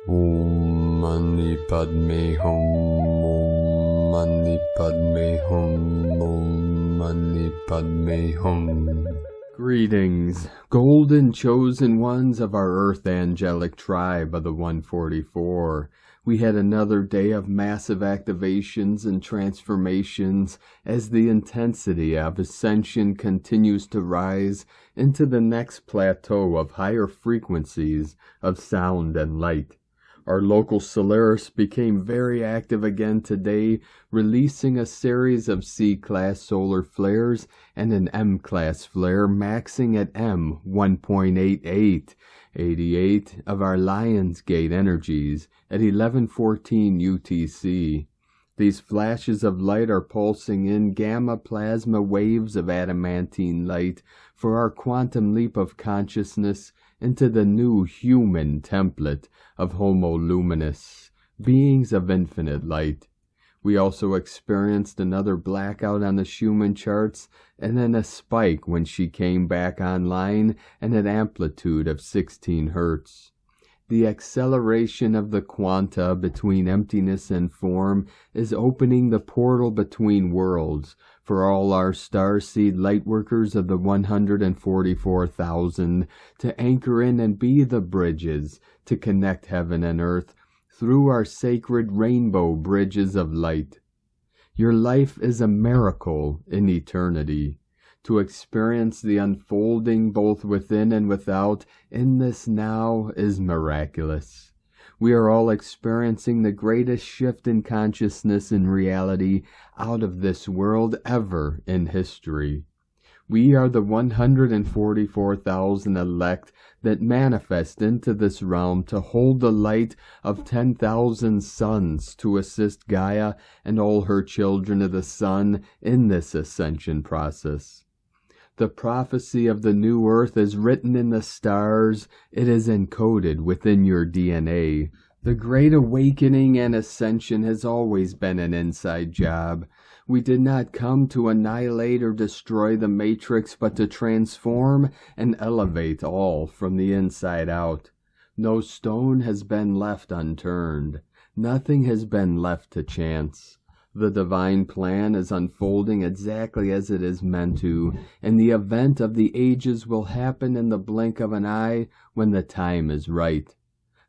Om Mani Padme Hum. Om Mani Padme Hum. Om Mani Padme Hum. Greetings, golden chosen ones of our Earth angelic tribe of the 144. We had another day of massive activations and transformations as the intensity of Ascension continues to rise into the next plateau of higher frequencies of sound and light. Our local Solaris became very active again today, releasing a series of C-class solar flares and an M-class flare maxing at M 1.88, 88 of our Lionsgate energies at 11:14 UTC. These flashes of light are pulsing in gamma plasma waves of adamantine light for our quantum leap of consciousness into the new human template of Homo Luminous, beings of infinite light. We also experienced another blackout on the Schumann charts and then a spike when she came back online and an amplitude of 16 Hertz. The acceleration of the quanta between emptiness and form is opening the portal between worlds for all our starseed lightworkers of the 144,000 to anchor in and be the bridges to connect heaven and earth through our sacred rainbow bridges of light. Your life is a miracle in eternity. To experience the unfolding both within and without in this now is miraculous. We are all experiencing the greatest shift in consciousness and reality out of this world ever in history. We are the 144,000 elect that manifest into this realm to hold the light of 10,000 suns to assist Gaia and all her children of the sun in this ascension process. The prophecy of the new earth is written in the stars. It is encoded within your DNA. The Great Awakening and Ascension has always been an inside job. We did not come to annihilate or destroy the Matrix, but to transform and elevate all from the inside out. No stone has been left unturned. Nothing has been left to chance. The divine plan is unfolding exactly as it is meant to, and the event of the ages will happen in the blink of an eye when the time is right.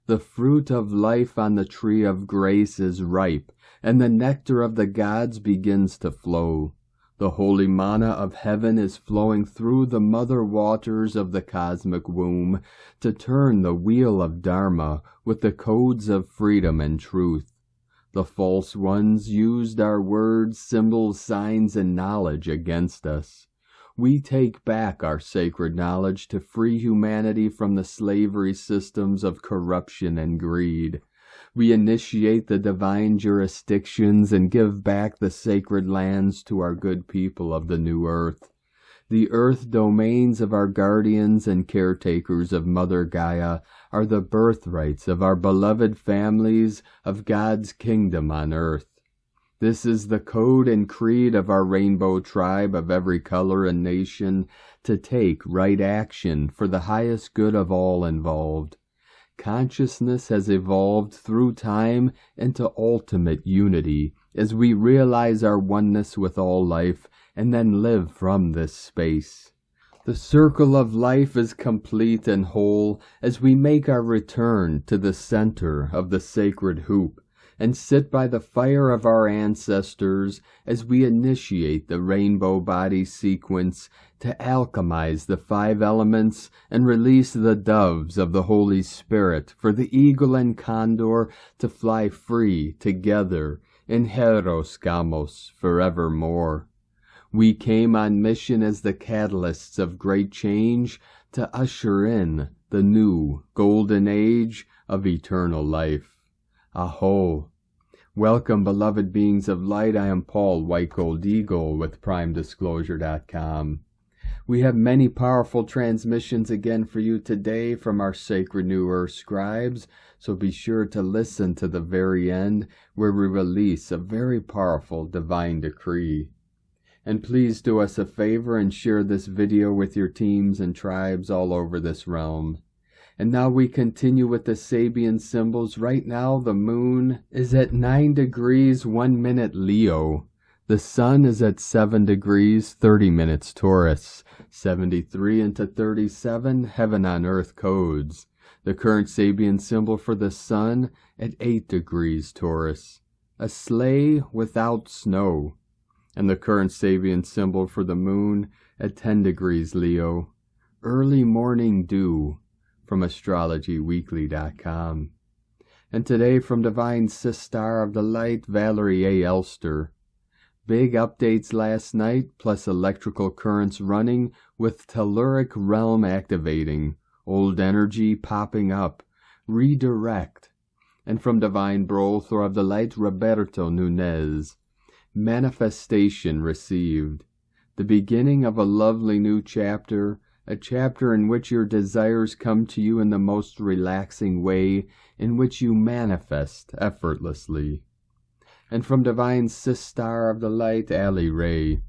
The fruit of life on the tree of grace is ripe, and the nectar of the gods begins to flow. The holy manna of heaven is flowing through the mother waters of the cosmic womb to turn the wheel of Dharma with the codes of freedom and truth. The false ones used our words, symbols, signs, and knowledge against us. We take back our sacred knowledge to free humanity from the slavery systems of corruption and greed. We initiate the divine jurisdictions and give back the sacred lands to our good people of the new earth. The earth domains of our guardians and caretakers of Mother Gaia are the birthrights of our beloved families of God's kingdom on earth. This is the code and creed of our rainbow tribe of every color and nation to take right action for the highest good of all involved. Consciousness has evolved through time into ultimate unity as we realize our oneness with all life and then live from this space. The circle of life is complete and whole as we make our return to the center of the sacred hoop and sit by the fire of our ancestors as we initiate the rainbow body sequence to alchemize the 5 elements and release the doves of the Holy Spirit for the eagle and condor to fly free together in Hieros Gamos forevermore. We came on mission as the catalysts of great change to usher in the new golden age of eternal life. Aho! Welcome, beloved beings of light. I am Paul, White Gold Eagle with PrimeDisclosure.com. We have many powerful transmissions again for you today from our sacred New Earth scribes, so be sure to listen to the very end where we release a very powerful divine decree. And please do us a favor and share this video with your teams and tribes all over this realm. And now we continue with the Sabian symbols. Right now, the moon is at 9 degrees, 1 minute Leo. The sun is at 7 degrees, 30 minutes Taurus. 73 into 37, heaven on earth codes. The current Sabian symbol for the sun at 8 degrees Taurus. A sleigh without snow. And the current Sabian symbol for the moon at 10 degrees Leo. Early morning dew. From astrologyweekly.com. And today from Divine Sistar of the Light, Valerie A. Elster. Big updates last night, plus electrical currents running with telluric realm activating, old energy popping up, redirect. And from Divine Brother of the Light, Roberto Nunez. Manifestation received. The beginning of a lovely new chapter, a chapter in which your desires come to you in the most relaxing way, in which you manifest effortlessly. And from Divine Sistar of the Light, Ali Ray,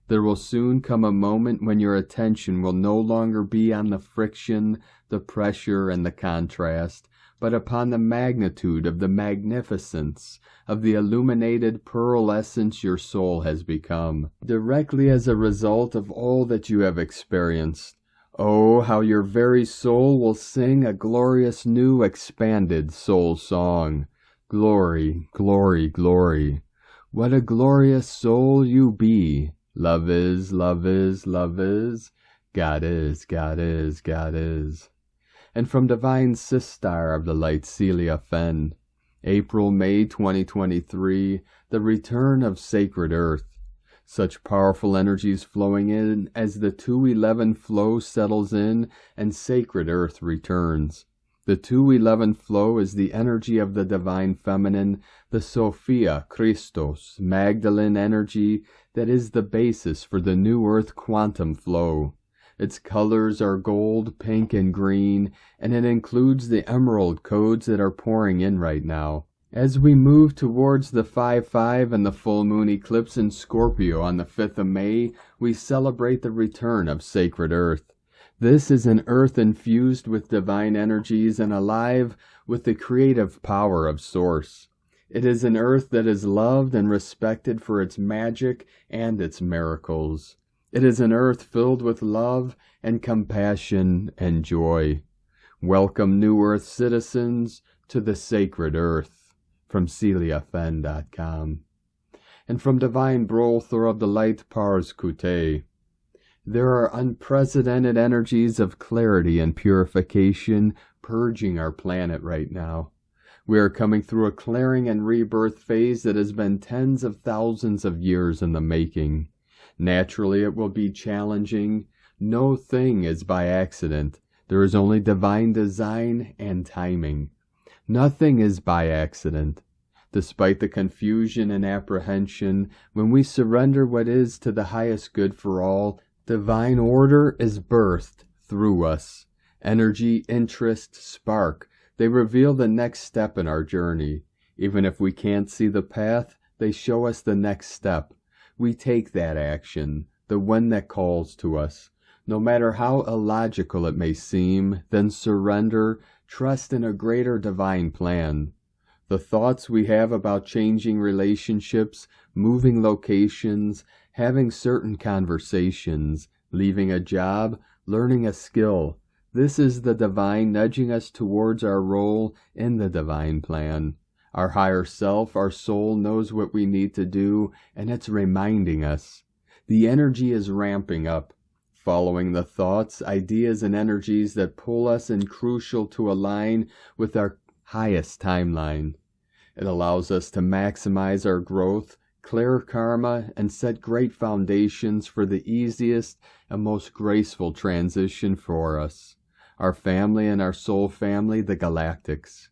there will soon come a moment when your attention will no longer be on the friction, the pressure, and the contrast, but upon the magnitude of the magnificence of the illuminated pearl essence your soul has become, directly as a result of all that you have experienced. Oh, how your very soul will sing a glorious new expanded soul song. Glory, glory, glory. What a glorious soul you be. Love is, love is, love is. God is, God is, God is. And from Divine Sistar of the Light, Celia Fenn. April, May 2023, the return of Sacred Earth. Such powerful energies flowing in as the 211 flow settles in and Sacred Earth returns. The 211 flow is the energy of the Divine Feminine, the Sophia, Christos, Magdalene energy that is the basis for the New Earth quantum flow. Its colors are gold, pink, and green, and it includes the emerald codes that are pouring in right now. As we move towards the 5-5 and the full moon eclipse in Scorpio on the 5th of May, we celebrate the return of Sacred Earth. This is an earth infused with divine energies and alive with the creative power of Source. It is an earth that is loved and respected for its magic and its miracles. It is an earth filled with love and compassion and joy. Welcome, New Earth citizens, to the Sacred Earth. From CeliaFen.com. And from Divine Brother of the Light, Pars Kute. There are unprecedented energies of clarity and purification purging our planet right now. We are coming through a clearing and rebirth phase that has been tens of thousands of years in the making. Naturally, it will be challenging. No thing is by accident. There is only divine design and timing. Nothing is by accident. Despite the confusion and apprehension, when we surrender what is to the highest good for all, divine order is birthed through us. Energy, interest, spark, they reveal the next step in our journey. Even if we can't see the path, they show us the next step. We take that action, the one that calls to us. No matter how illogical it may seem, then surrender, trust in a greater divine plan. The thoughts we have about changing relationships, moving locations, having certain conversations, leaving a job, learning a skill. This is the divine nudging us towards our role in the divine plan. Our higher self, our soul, knows what we need to do, and it's reminding us. The energy is ramping up, following the thoughts, ideas, and energies that pull us and crucial to align with our highest timeline. It allows us to maximize our growth, clear karma, and set great foundations for the easiest and most graceful transition for us. Our family and our soul family, the Galactics.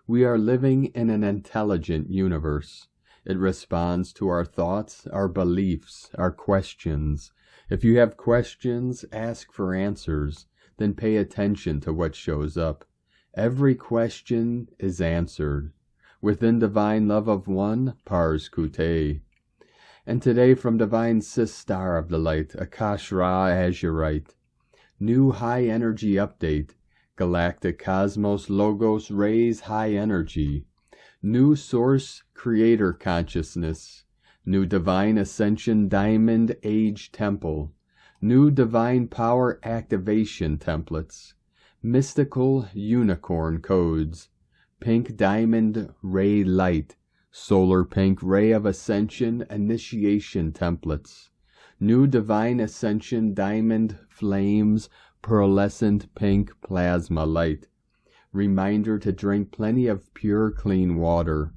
We are living in an intelligent universe. It responds to our thoughts, our beliefs, our questions. If you have questions, ask for answers, then pay attention to what shows up. Every question is answered. Within divine love of one, Pars Kute. And today from Divine Sistar of the Light, Akash Ra Azurite. New high energy update. Galactic Cosmos Logos Rays High Energy, New Source Creator Consciousness, New Divine Ascension Diamond Age Temple, New Divine Power Activation Templates, Mystical Unicorn Codes, Pink Diamond Ray Light, Solar Pink Ray of Ascension Initiation Templates, New Divine Ascension Diamond Flames Pearlescent Pink Plasma Light. Reminder to drink plenty of pure, clean water.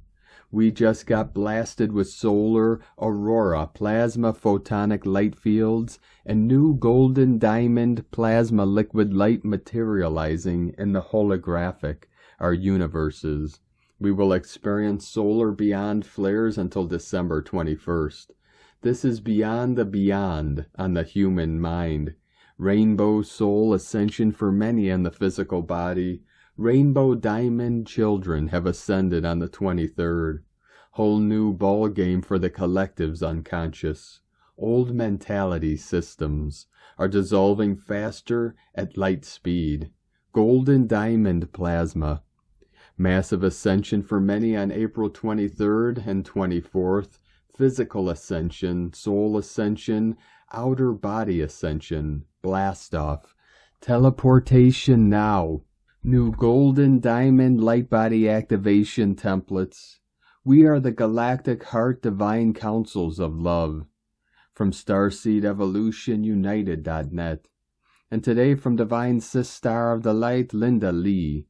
We just got blasted with solar aurora plasma photonic light fields and new golden diamond plasma liquid light materializing in the holographic, our universes. We will experience solar beyond flares until December 21st. This is beyond the beyond on the human mind. Rainbow soul ascension for many in the physical body. Rainbow diamond children have ascended on the 23rd. Whole new ball game for the collective's unconscious. Old mentality systems are dissolving faster at light speed. Golden diamond plasma. Massive ascension for many on April 23rd and 24th. Physical ascension, soul ascension, outer body ascension, blast off. Teleportation now. New golden diamond light body activation templates. We are the Galactic Heart Divine Councils of Love. From Starseed Evolution United.net. And today from Divine Sister of the Light, Linda Lee.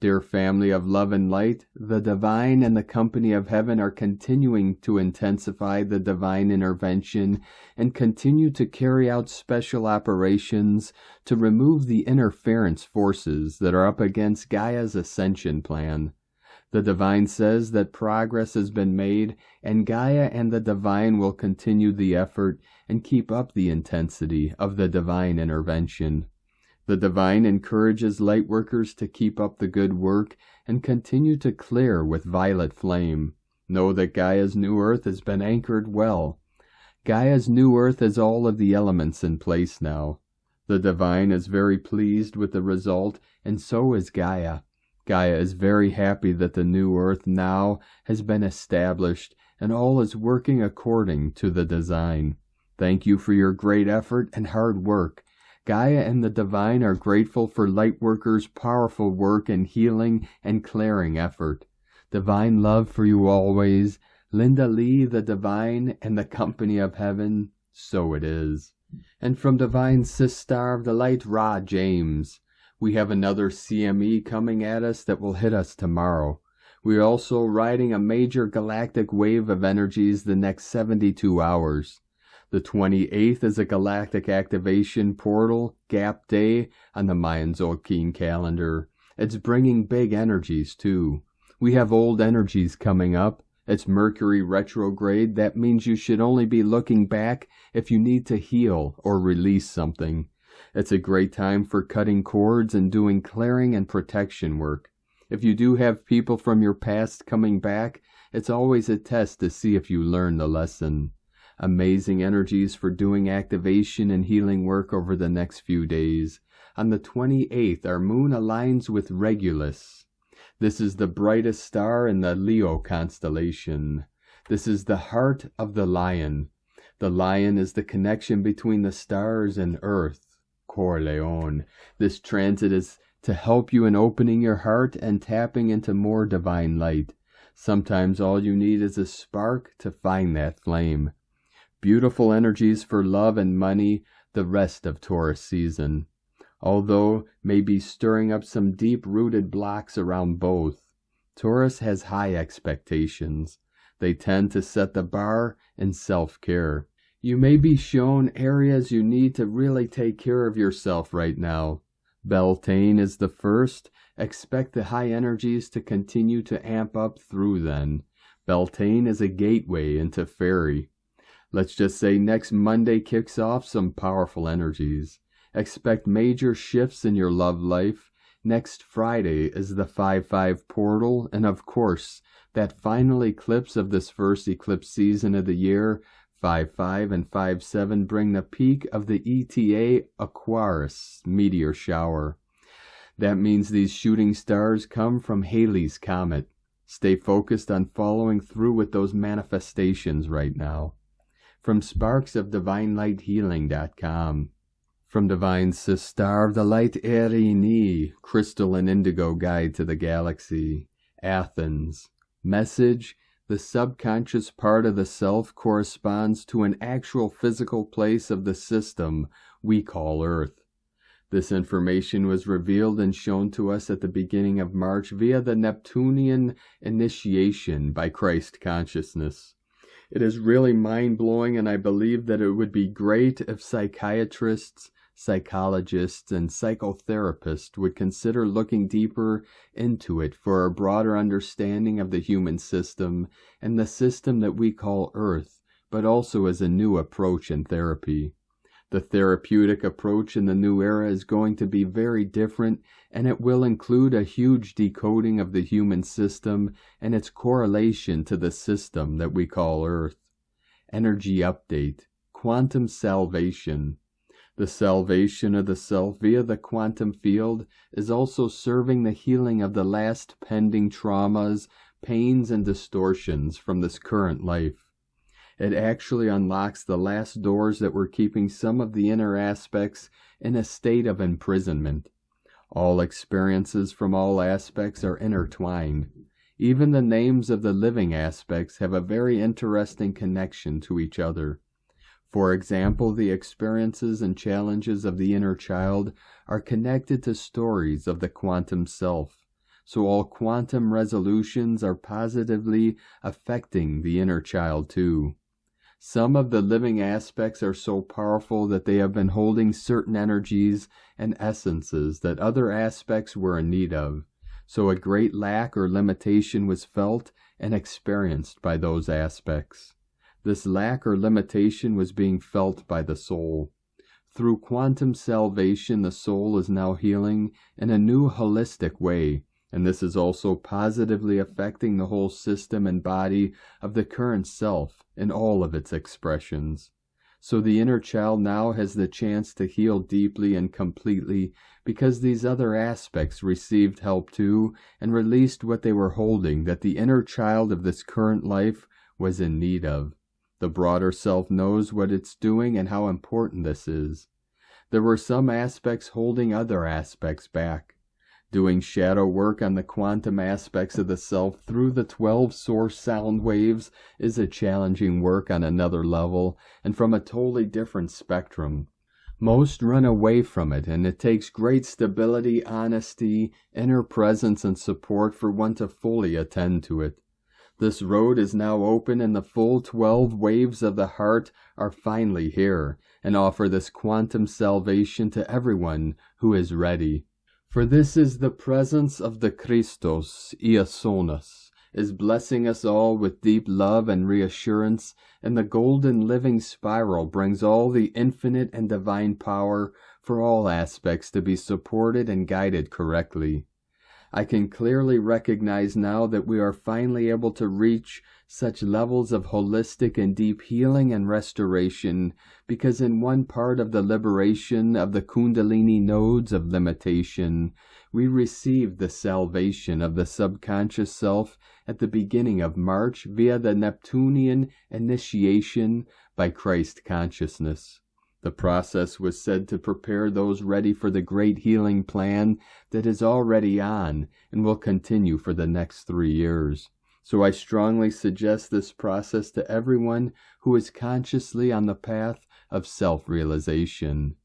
Dear family of love and light, the divine and the company of heaven are continuing to intensify the divine intervention and continue to carry out special operations to remove the interference forces that are up against Gaia's ascension plan. The divine says that progress has been made, and Gaia and the divine will continue the effort and keep up the intensity of the divine intervention. The divine encourages lightworkers to keep up the good work and continue to clear with violet flame. Know that Gaia's new earth has been anchored well. Gaia's new earth has all of the elements in place now. The divine is very pleased with the result, and so is Gaia. Gaia is very happy that the new earth now has been established and all is working according to the design. Thank you for your great effort and hard work. Gaia and the divine are grateful for lightworkers' powerful work and healing and clearing effort. Divine love for you always. Linda Lee, the divine and the company of heaven. So it is. And from Divine Sister of the Light, Ra James. We have another CME coming at us that will hit us tomorrow. We are also riding a major galactic wave of energies the next 72 hours. The 28th is a galactic activation portal, gap day, on the Mayan Zolkeen calendar. It's bringing big energies, too. We have old energies coming up. It's Mercury retrograde. That means you should only be looking back if you need to heal or release something. It's a great time for cutting cords and doing clearing and protection work. If you do have people from your past coming back, it's always a test to see if you learn the lesson. Amazing energies for doing activation and healing work over the next few days. On the 28th, our moon aligns with Regulus. This is the brightest star in the Leo constellation. This is the heart of the lion. The lion is the connection between the stars and Earth. Corleone. This transit is to help you in opening your heart and tapping into more divine light. Sometimes all you need is a spark to find that flame. Beautiful energies for love and money the rest of Taurus season, although may be stirring up some deep-rooted blocks around both. Taurus has high expectations. They tend to set the bar in self-care. You may be shown areas you need to really take care of yourself right now. Beltane is the first. Expect the high energies to continue to amp up through then. Beltane is a gateway into fairy. Let's just say next Monday kicks off some powerful energies. Expect major shifts in your love life. Next Friday is the 5-5 portal, and of course, that final eclipse of this first eclipse season of the year. 5-5 and 5-7 bring the peak of the ETA Aquarius meteor shower. That means these shooting stars come from Halley's Comet. Stay focused on following through with those manifestations right now. From sparksofdivinelighealing.com. From Divine Sistar of the Light Erini, Crystal and Indigo Guide to the Galaxy, Athens. Message: the subconscious part of the self corresponds to an actual physical place of the system we call Earth. This information was revealed and shown to us at the beginning of March via the Neptunian initiation by Christ consciousness. It is really mind-blowing, and I believe that it would be great if psychiatrists, psychologists, and psychotherapists would consider looking deeper into it for a broader understanding of the human system and the system that we call Earth, but also as a new approach in therapy. The therapeutic approach in the new era is going to be very different, and it will include a huge decoding of the human system and its correlation to the system that we call Earth. Energy update. Quantum salvation. The salvation of the self via the quantum field is also serving the healing of the last pending traumas, pains, and distortions from this current life. It actually unlocks the last doors that were keeping some of the inner aspects in a state of imprisonment. All experiences from all aspects are intertwined. Even the names of the living aspects have a very interesting connection to each other. For example, the experiences and challenges of the inner child are connected to stories of the quantum self. So all quantum resolutions are positively affecting the inner child too. Some of the living aspects are so powerful that they have been holding certain energies and essences that other aspects were in need of. So a great lack or limitation was felt and experienced by those aspects. This lack or limitation was being felt by the soul. Through quantum salvation, the soul is now healing in a new holistic way, and this is also positively affecting the whole system and body of the current self in all of its expressions. So the inner child now has the chance to heal deeply and completely because these other aspects received help too and released what they were holding that the inner child of this current life was in need of. The broader self knows what it's doing and how important this is. There were some aspects holding other aspects back. Doing shadow work on the quantum aspects of the self through the 12 source sound waves is a challenging work on another level and from a totally different spectrum. Most run away from it, and it takes great stability, honesty, inner presence, and support for one to fully attend to it. This road is now open, and the full 12 waves of the heart are finally here and offer this quantum salvation to everyone who is ready. For this is the presence of the Christos, Iasonos, is blessing us all with deep love and reassurance, and the golden living spiral brings all the infinite and divine power for all aspects to be supported and guided correctly. I can clearly recognize now that we are finally able to reach such levels of holistic and deep healing and restoration because in one part of the liberation of the Kundalini nodes of limitation, we received the salvation of the subconscious self at the beginning of March via the Neptunian initiation by Christ consciousness. The process was said to prepare those ready for the great healing plan that is already on and will continue for the next 3 years. So I strongly suggest this process to everyone who is consciously on the path of self-realization.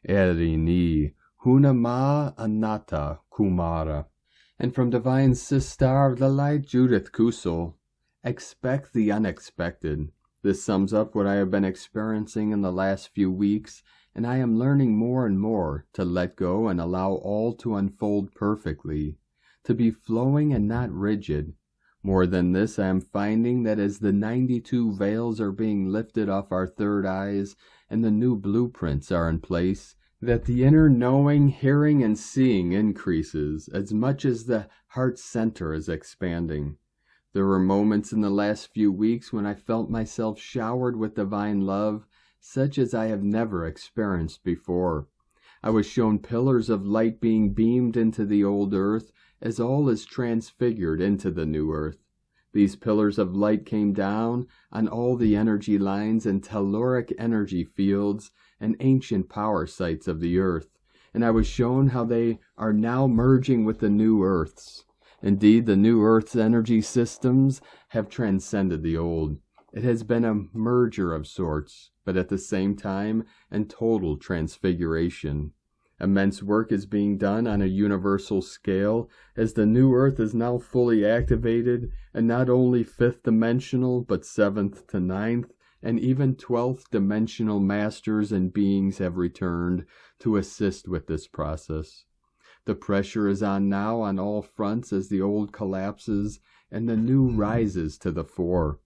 Erini, Hunama Anatta Kumara. And from Divine Sistar of the Light, Judith C. Expect the unexpected. This sums up what I have been experiencing in the last few weeks, and I am learning more and more to let go and allow all to unfold perfectly, to be flowing and not rigid. More than this, I am finding that as the 92 veils are being lifted off our third eyes and the new blueprints are in place, that the inner knowing, hearing, and seeing increases as much as the heart center is expanding. There were moments in the last few weeks when I felt myself showered with divine love, such as I have never experienced before. I was shown pillars of light being beamed into the old earth as all is transfigured into the new earth. These pillars of light came down on all the energy lines and telluric energy fields and ancient power sites of the earth, and I was shown how they are now merging with the new earths. Indeed, the new earth's energy systems have transcended the old. It has been a merger of sorts, but at the same time, in total transfiguration. Immense work is being done on a universal scale, as the new earth is now fully activated, and not only 5th dimensional, but 7th to 9th, and even 12th dimensional masters and beings have returned to assist with this process. The pressure is on now on all fronts as the old collapses and the new rises to the fore.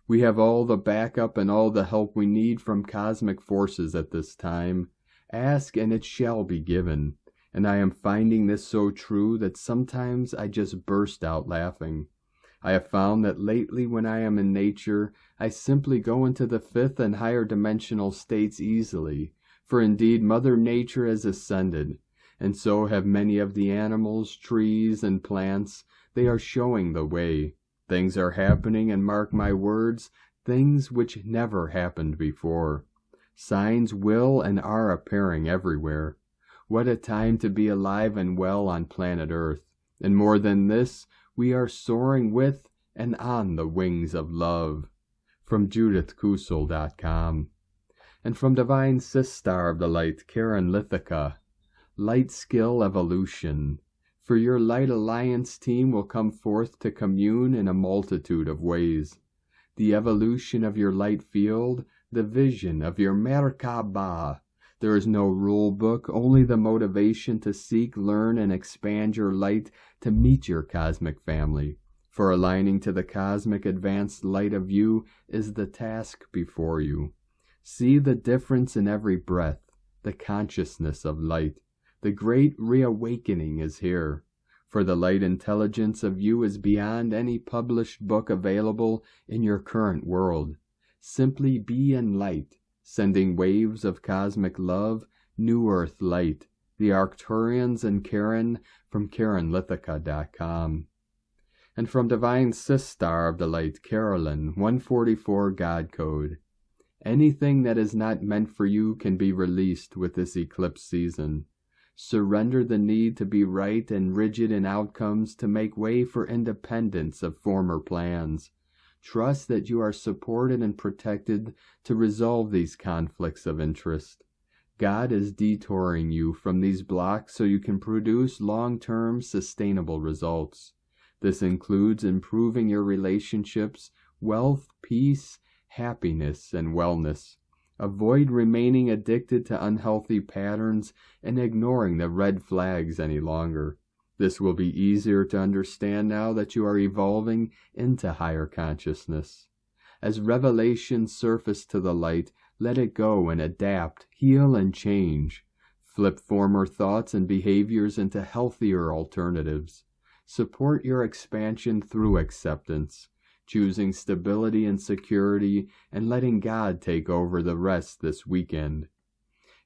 We have all the backup and all the help we need from cosmic forces at this time. Ask and it shall be given. And I am finding this so true that sometimes I just burst out laughing. I have found that lately when I am in nature, I simply go into the 5th and higher dimensional states easily, for indeed Mother Nature has ascended, and so have many of the animals, trees, and plants. They are showing the way. Things are happening, and mark my words, things which never happened before. Signs will and are appearing everywhere. What a time to be alive and well on planet Earth. And more than this, we are soaring with and on the wings of love. From JudithCusel.com. And from Divine Sistar of the Light, Karen Lithica. Light Skill Evolution. For your Light Alliance team will come forth to commune in a multitude of ways. The evolution of your light field, the vision of your Merkaba. There is no rule book, only the motivation to seek, learn, and expand your light to meet your cosmic family. For aligning to the cosmic advanced light of you is the task before you. See the difference in every breath, the consciousness of light. The great reawakening is here, for the light intelligence of you is beyond any published book available in your current world. Simply be in light, sending waves of cosmic love, new earth light, the Arcturians and Karen from KarenLithica.com. And from Divine Sistar of the Light, Carolyn, 144 God Code. Anything that is not meant for you can be released with this eclipse season. Surrender the need to be right and rigid in outcomes to make way for independence of former plans. Trust that you are supported and protected to resolve these conflicts of interest. God is detouring you from these blocks so you can produce long-term sustainable results. This includes improving your relationships, wealth, peace, happiness, and wellness. Avoid remaining addicted to unhealthy patterns and ignoring the red flags any longer. This will be easier to understand now that you are evolving into higher consciousness. As revelations surface to the light, let it go and adapt, heal, and change. Flip former thoughts and behaviors into healthier alternatives. Support your expansion through acceptance, choosing stability and security, and letting God take over the rest this weekend.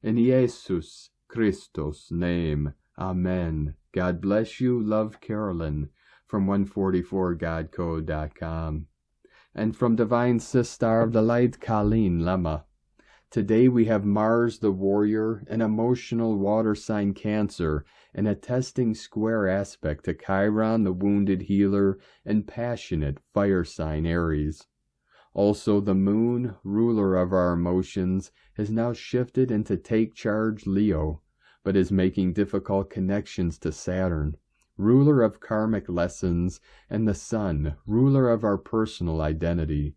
In Jesus Christos' name, Amen. God bless you. Love, Carolyn. From 144godcode.com. And from Divine Sistar of the Light, Colleen Lemma. Today we have Mars the Warrior, an emotional water sign Cancer, and a testing square aspect to Chiron the Wounded Healer, and passionate fire sign Aries. Also the Moon, ruler of our emotions, has now shifted into Take Charge Leo, but is making difficult connections to Saturn, ruler of karmic lessons, and the Sun, ruler of our personal identity.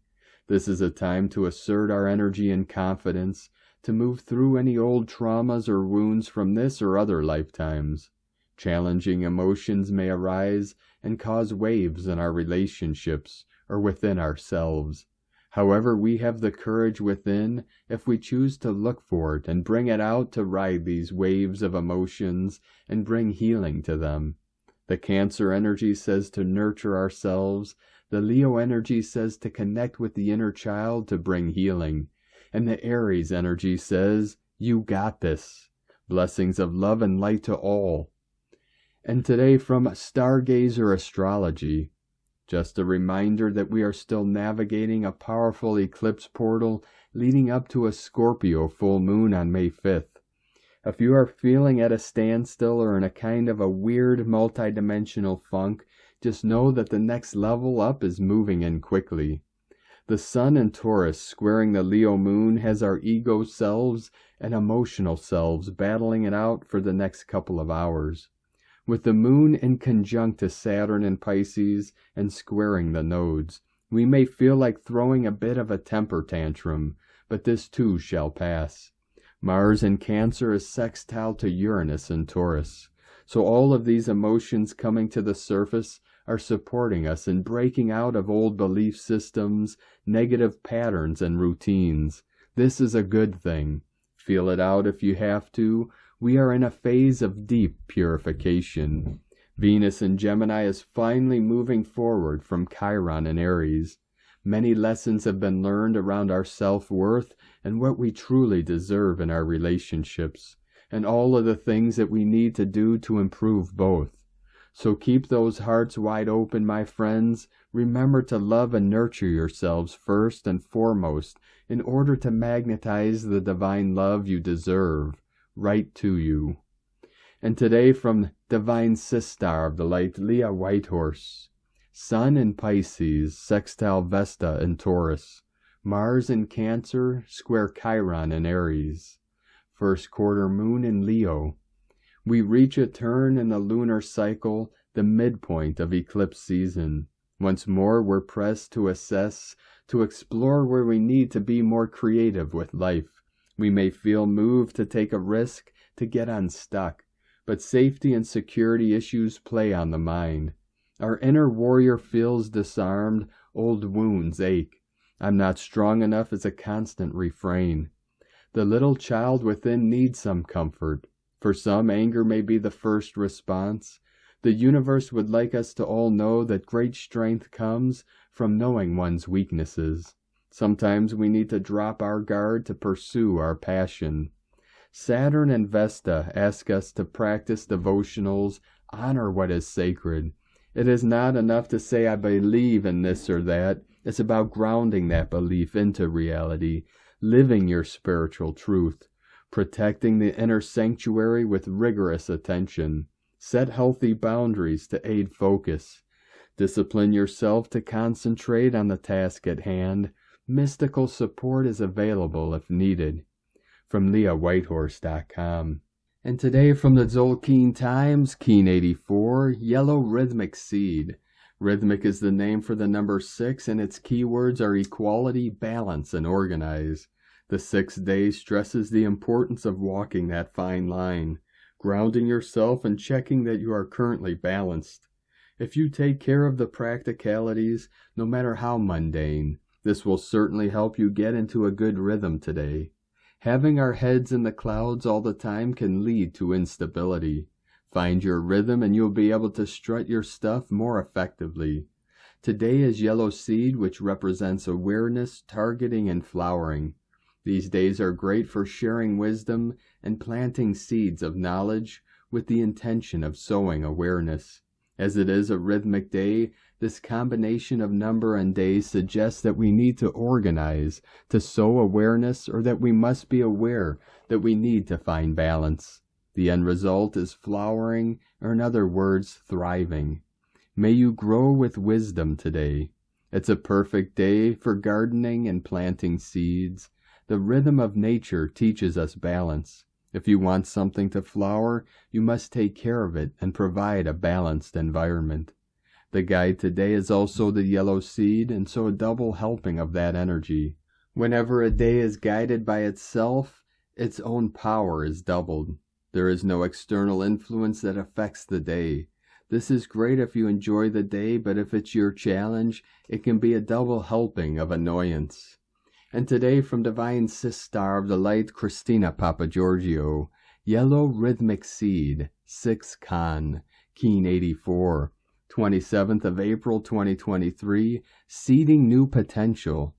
This is a time to assert our energy and confidence, to move through any old traumas or wounds from this or other lifetimes. Challenging emotions may arise and cause waves in our relationships or within ourselves. However, we have the courage within if we choose to look for it and bring it out to ride these waves of emotions and bring healing to them. The Cancer energy says to nurture ourselves. The Leo energy says to connect with the inner child to bring healing. And the Aries energy says, you got this. Blessings of love and light to all. And today from Stargazer Astrology, just a reminder that we are still navigating a powerful eclipse portal leading up to a Scorpio full moon on May 5th. If you are feeling at a standstill or in a kind of a weird multidimensional funk, just know that the next level up is moving in quickly. The Sun in Taurus squaring the Leo moon has our ego selves and emotional selves battling it out for the next couple of hours. With the moon in conjunct to Saturn in Pisces and squaring the nodes, we may feel like throwing a bit of a temper tantrum, but this too shall pass. Mars in Cancer is sextile to Uranus in Taurus, so all of these emotions coming to the surface are supporting us in breaking out of old belief systems, negative patterns, and routines. This is a good thing. Feel it out if you have to. We are in a phase of deep purification. Venus in Gemini is finally moving forward from Chiron in Aries. Many lessons have been learned around our self-worth and what we truly deserve in our relationships, and all of the things that we need to do to improve both. So keep those hearts wide open, my friends. Remember to love and nurture yourselves first and foremost in order to magnetize the divine love you deserve right to you. And today from Divine Sistar of the Light, Leah Whitehorse. Sun in Pisces, sextile Vesta in Taurus. Mars in Cancer, square Chiron in Aries. First quarter moon in Leo. We reach a turn in the lunar cycle, the midpoint of eclipse season. Once more we're pressed to assess, to explore where we need to be more creative with life. We may feel moved to take a risk, to get unstuck, but safety and security issues play on the mind. Our inner warrior feels disarmed, old wounds ache. I'm not strong enough is a constant refrain. The little child within needs some comfort. For some, anger may be the first response. The universe would like us to all know that great strength comes from knowing one's weaknesses. Sometimes we need to drop our guard to pursue our passion. Saturn and Vesta ask us to practice devotionals, honor what is sacred. It is not enough to say I believe in this or that. It's about grounding that belief into reality, living your spiritual truth, protecting the inner sanctuary with rigorous attention. Set healthy boundaries to aid focus. Discipline yourself to concentrate on the task at hand. Mystical support is available if needed. From LeahWhitehorse.com. And today from the Zolkeen Times, Keen 84, Yellow Rhythmic Seed. Rhythmic is the name for the number 6, and its keywords are equality, balance, and organize. The 6th day stresses the importance of walking that fine line, grounding yourself and checking that you are currently balanced. If you take care of the practicalities, no matter how mundane, this will certainly help you get into a good rhythm today. Having our heads in the clouds all the time can lead to instability. Find your rhythm and you'll be able to strut your stuff more effectively. Today is Yellow Seed, which represents awareness, targeting, and flowering. These days are great for sharing wisdom and planting seeds of knowledge with the intention of sowing awareness. As it is a rhythmic day, this combination of number and day suggests that we need to organize, to sow awareness, or that we must be aware that we need to find balance. The end result is flowering, or in other words, thriving. May you grow with wisdom today. It's a perfect day for gardening and planting seeds. The rhythm of nature teaches us balance. If you want something to flower, you must take care of it and provide a balanced environment. The guide today is also the Yellow Seed, and so a double helping of that energy. Whenever a day is guided by itself, its own power is doubled. There is no external influence that affects the day. This is great if you enjoy the day, but if it's your challenge, it can be a double helping of annoyance. And today from Divine Sistar of the Light, Christina Papagiorgio, Yellow Rhythmic Seed, 6 Khan, Keen 84, 27th of April 2023, Seeding New Potential.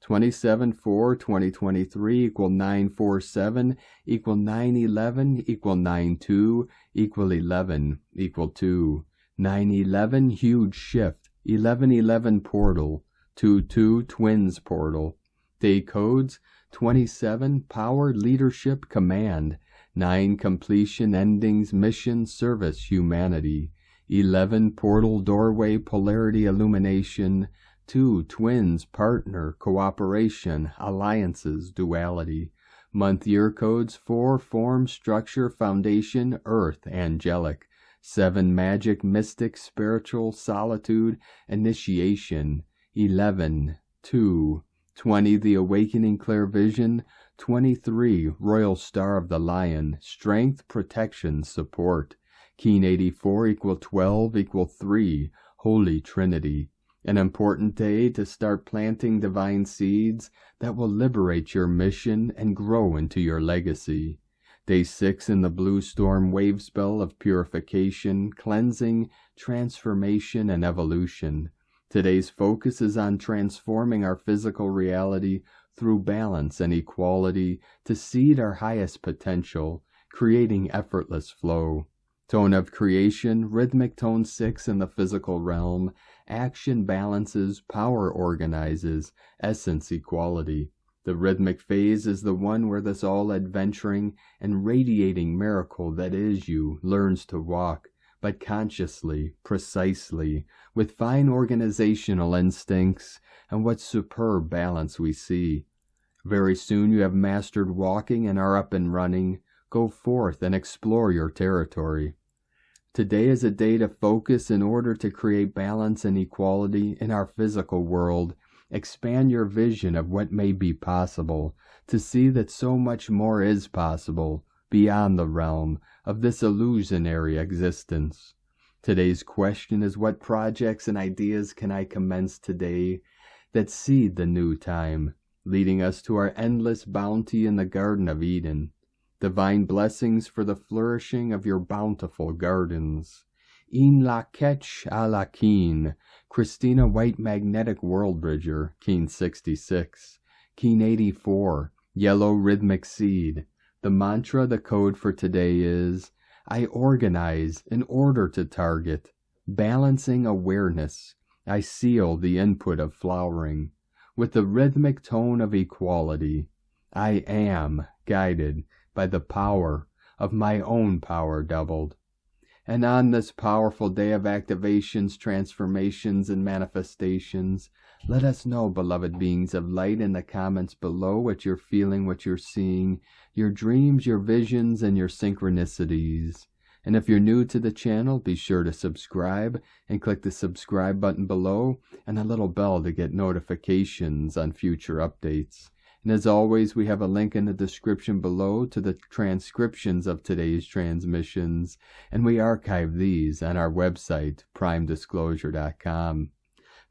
27-4-2023 equal 947 equal 911 equal 92 equal 11 equal 2. 911 huge shift. 1111 portal. 22 twins portal. Day codes 27 power leadership command. 9 completion endings mission service humanity. 11 portal doorway polarity illumination. 2 twins partner cooperation alliances duality. Month year codes 4 form structure foundation earth angelic. 7 magic mystic spiritual solitude initiation. 11 2 20 the awakening clear vision. 23 royal star of the lion strength protection support. Keen 84 equal 12 equal 3 holy trinity. An important day to start planting divine seeds that will liberate your mission and grow into your legacy. Day 6 in the blue storm wave spell of purification, cleansing, transformation, and evolution. Today's focus is on transforming our physical reality through balance and equality to seed our highest potential, creating effortless flow. Tone of creation, rhythmic tone 6 in the physical realm, action balances, power organizes, essence equality. The rhythmic phase is the one where this all-adventuring and radiating miracle that is you learns to walk, but consciously, precisely, with fine organizational instincts, and what superb balance we see. Very soon you have mastered walking and are up and running. Go forth and explore your territory. Today is a day to focus in order to create balance and equality in our physical world. Expand your vision of what may be possible, to see that so much more is possible beyond the realm of this illusionary existence. Today's question is, what projects and ideas can I commence today that seed the new time, leading us to our endless bounty in the Garden of Eden? Divine blessings for the flourishing of your bountiful gardens. In la ketch a la keen. Christina White Magnetic World Bridger, Keen 66. Keen 84. Yellow Rhythmic Seed. The mantra, the code for today is, I organize in order to target. Balancing awareness. I seal the input of flowering. With the rhythmic tone of equality. I am guided by the power of my own power doubled. And on this powerful day of activations, transformations, and manifestations, let us know, beloved beings of light, in the comments below what you're feeling, what you're seeing, your dreams, your visions, and your synchronicities. And if you're new to the channel, be sure to subscribe and click the subscribe button below and the little bell to get notifications on future updates. And as always, we have a link in the description below to the transcriptions of today's transmissions, and we archive these on our website, primedisclosure.com.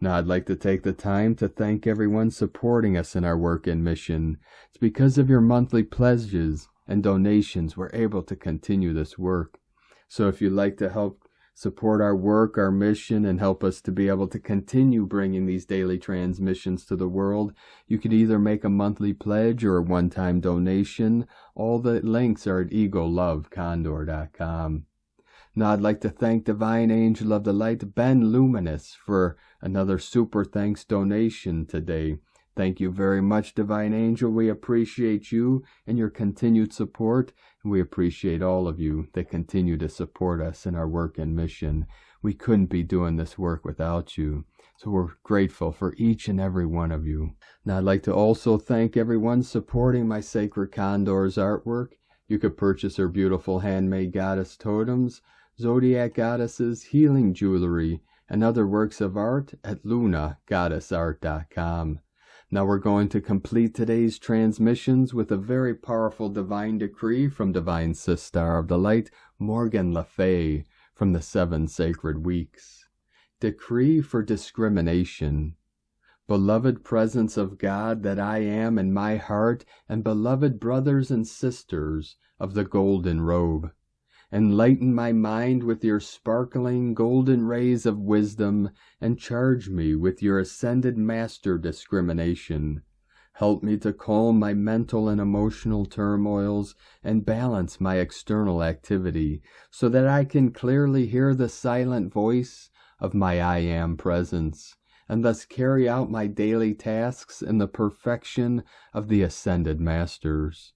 Now, I'd like to take the time to thank everyone supporting us in our work and mission. It's because of your monthly pledges and donations we're able to continue this work. So if you'd like to help support our work, our mission, and help us to be able to continue bringing these daily transmissions to the world, you could either make a monthly pledge or a one-time donation. All the links are at egolovecondor.com. Now I'd like to thank Divine Angel of the Light, Ben Luminous, for another super thanks donation today. Thank you very much, Divine Angel. We appreciate you and your continued support, and we appreciate all of you that continue to support us in our work and mission. We couldn't be doing this work without you, so we're grateful for each and every one of you. Now, I'd like to also thank everyone supporting my Sacred Condor's artwork. You could purchase her beautiful handmade goddess totems, zodiac goddesses, healing jewelry, and other works of art at lunagoddessart.com. Now we're going to complete today's transmissions with a very powerful divine decree from Divine Sister of the Light, Morgan Le Fay, from the 7 Sacred Weeks. Decree for discrimination. Beloved presence of God that I am in my heart, and beloved brothers and sisters of the golden robe, enlighten my mind with your sparkling golden rays of wisdom, and charge me with your ascended master discrimination. Help me to calm my mental and emotional turmoils and balance my external activity so that I can clearly hear the silent voice of my I Am presence and thus carry out my daily tasks in the perfection of the Ascended Masters.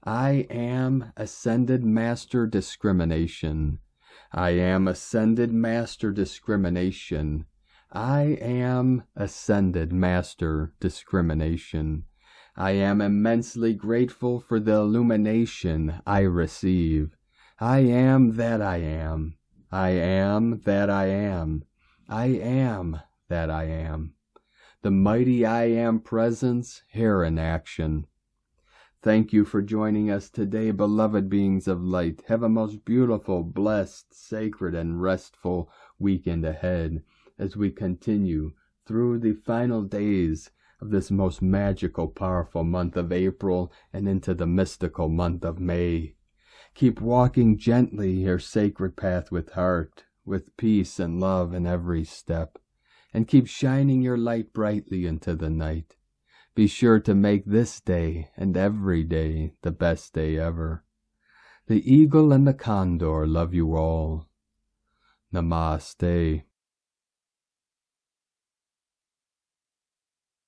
I am Ascended Master Discrimination. I am Ascended Master Discrimination. I am Ascended Master Discrimination. I am immensely grateful for the illumination I receive. I am that I am. I am that I am. I am that I am. The mighty I Am presence here in action. Thank you for joining us today, beloved beings of light. Have a most beautiful, blessed, sacred, and restful weekend ahead as we continue through the final days of this most magical, powerful month of April and into the mystical month of May. Keep walking gently your sacred path with heart, with peace and love in every step, and keep shining your light brightly into the night. Be sure to make this day and every day the best day ever. The eagle and the condor love you all. Namaste.